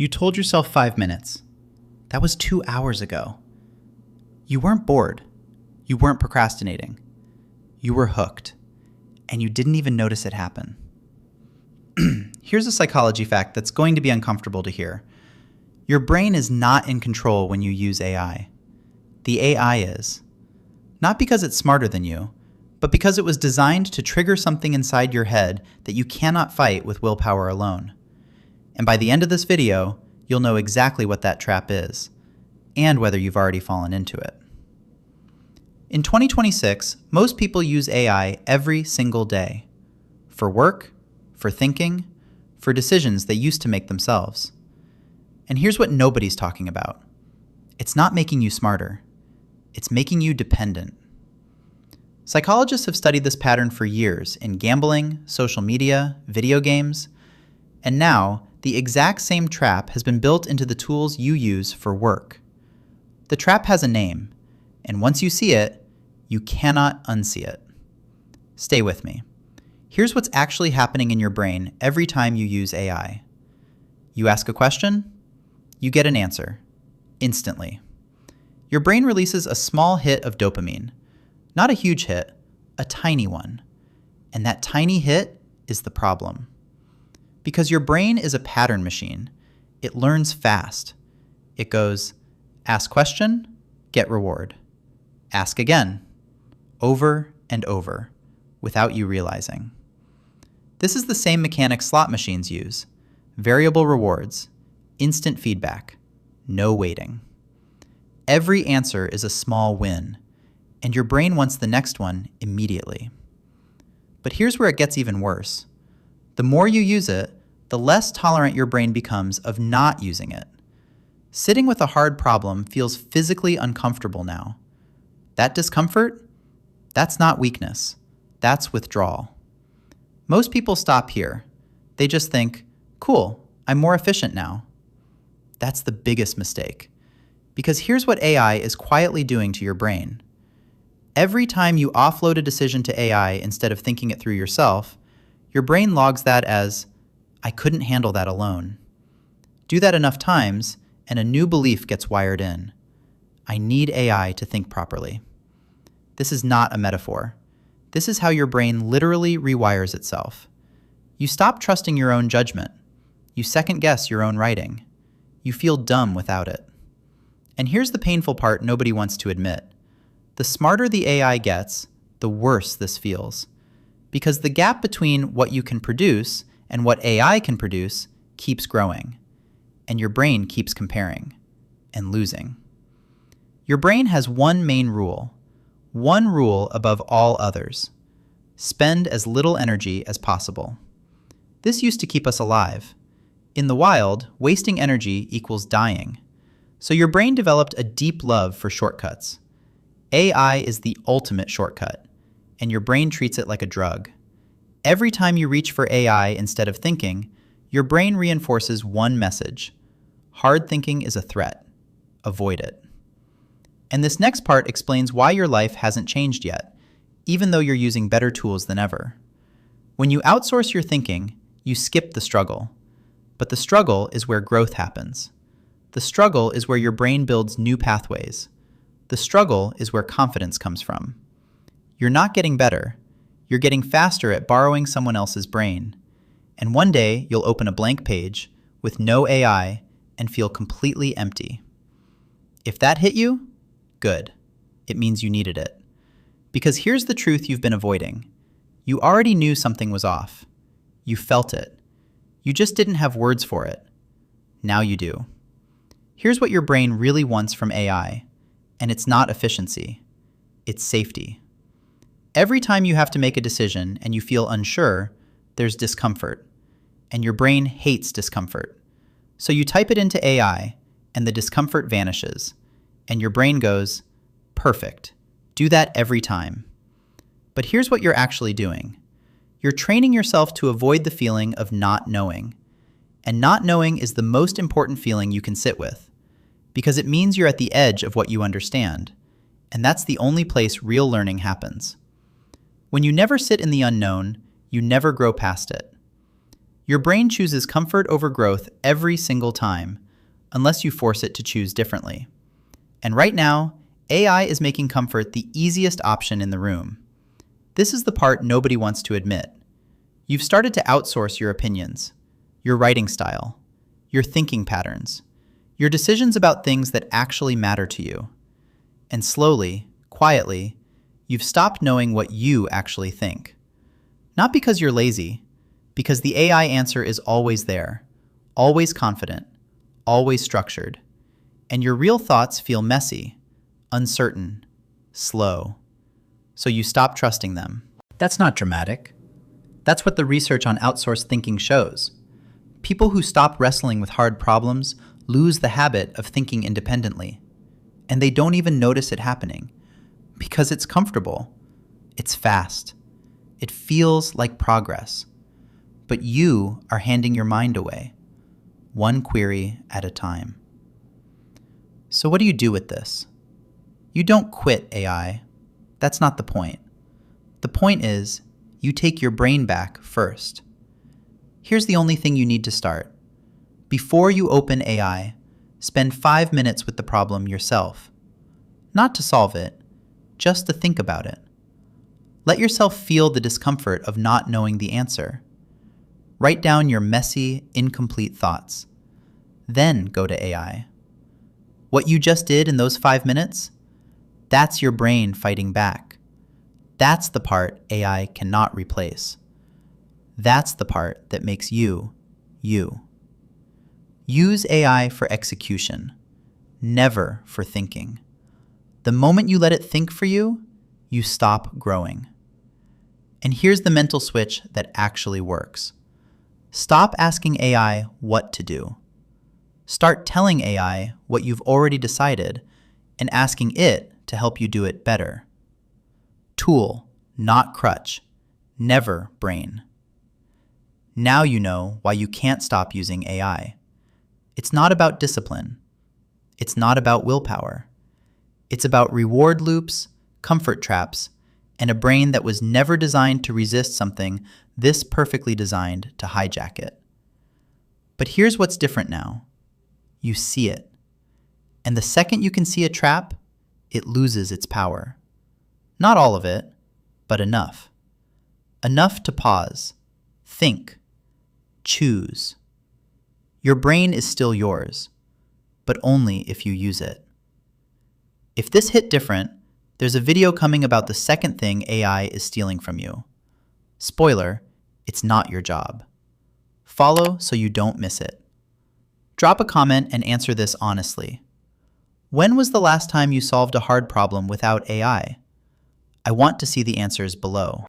You told yourself 5 minutes. That was 2 hours ago. You weren't bored. You weren't procrastinating. You were hooked, and you didn't even notice it happen. Here's a psychology fact that's going to be uncomfortable to hear. Your brain is not in control when you use AI. The AI is. Not because it's smarter than you, but because it was designed to trigger something inside your head that you cannot fight with willpower alone. And by the end of this video, you'll know exactly what that trap is, and whether you've already fallen into it. In 2026, most people use AI every single day. For work, for thinking, for decisions they used to make themselves. And here's what nobody's talking about. It's not making you smarter. It's making you dependent. Psychologists have studied this pattern for years in gambling, social media, video games, and now the exact same trap has been built into the tools you use for work. The trap has a name, and once you see it, you cannot unsee it. Stay with me. Here's what's actually happening in your brain every time you use AI. You ask a question, you get an answer, instantly. Your brain releases a small hit of dopamine. Not a huge hit, a tiny one. And that tiny hit is the problem. Because your brain is a pattern machine. It learns fast. It goes, ask question, get reward. Ask again, over and over, without you realizing. This is the same mechanic slot machines use. Variable rewards, instant feedback, no waiting. Every answer is a small win, and your brain wants the next one immediately. But here's where it gets even worse. The more you use it, the less tolerant your brain becomes of not using it. Sitting with a hard problem feels physically uncomfortable now. That discomfort? That's not weakness. That's withdrawal. Most people stop here. They just think, cool, I'm more efficient now. That's the biggest mistake. Because here's what AI is quietly doing to your brain. Every time you offload a decision to AI instead of thinking it through yourself, your brain logs that as, I couldn't handle that alone. Do that enough times, and a new belief gets wired in. I need AI to think properly. This is not a metaphor. This is how your brain literally rewires itself. You stop trusting your own judgment. You second-guess your own writing. You feel dumb without it. And here's the painful part nobody wants to admit. The smarter the AI gets, the worse this feels. Because the gap between what you can produce and what AI can produce keeps growing. And your brain keeps comparing and losing. Your brain has one main rule. One rule above all others. Spend as little energy as possible. This used to keep us alive. In the wild, wasting energy equals dying. So your brain developed a deep love for shortcuts. AI is the ultimate shortcut, and your brain treats it like a drug. Every time you reach for AI instead of thinking, your brain reinforces one message. Hard thinking is a threat. Avoid it. And this next part explains why your life hasn't changed yet, even though you're using better tools than ever. When you outsource your thinking, you skip the struggle. But the struggle is where growth happens. The struggle is where your brain builds new pathways. The struggle is where confidence comes from. You're not getting better. You're getting faster at borrowing someone else's brain. And one day, you'll open a blank page with no AI and feel completely empty. If that hit you, good. It means you needed it. Because here's the truth you've been avoiding. You already knew something was off. You felt it. You just didn't have words for it. Now you do. Here's what your brain really wants from AI, and it's not efficiency. It's safety. Every time you have to make a decision and you feel unsure, there's discomfort, and your brain hates discomfort. So you type it into AI, and the discomfort vanishes, and your brain goes, perfect. Do that every time. But here's what you're actually doing. You're training yourself to avoid the feeling of not knowing. And not knowing is the most important feeling you can sit with, because it means you're at the edge of what you understand, and that's the only place real learning happens. When you never sit in the unknown, you never grow past it. Your brain chooses comfort over growth every single time, unless you force it to choose differently. And right now, AI is making comfort the easiest option in the room. This is the part nobody wants to admit. You've started to outsource your opinions, your writing style, your thinking patterns, your decisions about things that actually matter to you. And slowly, quietly, you've stopped knowing what you actually think. Not because you're lazy, because the AI answer is always there, always confident, always structured. And your real thoughts feel messy, uncertain, slow. So you stop trusting them. That's not dramatic. That's what the research on outsourced thinking shows. People who stop wrestling with hard problems lose the habit of thinking independently. And they don't even notice it happening. Because it's comfortable. It's fast. It feels like progress. But you are handing your mind away, one query at a time. So what do you do with this? You don't quit AI. That's not the point. The point is, you take your brain back first. Here's the only thing you need to start. Before you open AI, spend 5 minutes with the problem yourself. Not to solve it, just to think about it. Let yourself feel the discomfort of not knowing the answer. Write down your messy, incomplete thoughts. Then go to AI. What you just did in those 5 minutes? That's your brain fighting back. That's the part AI cannot replace. That's the part that makes you, you. Use AI for execution, never for thinking. The moment you let it think for you, you stop growing. And here's the mental switch that actually works. Stop asking AI what to do. Start telling AI what you've already decided and asking it to help you do it better. Tool, not crutch. Never brain. Now you know why you can't stop using AI. It's not about discipline. It's not about willpower. It's about reward loops, comfort traps, and a brain that was never designed to resist something this perfectly designed to hijack it. But here's what's different now. You see it. And the second you can see a trap, it loses its power. Not all of it, but enough. Enough to pause, think, choose. Your brain is still yours, but only if you use it. If this hit different, there's a video coming about the second thing AI is stealing from you. Spoiler, it's not your job. Follow so you don't miss it. Drop a comment and answer this honestly. When was the last time you solved a hard problem without AI? I want to see the answers below.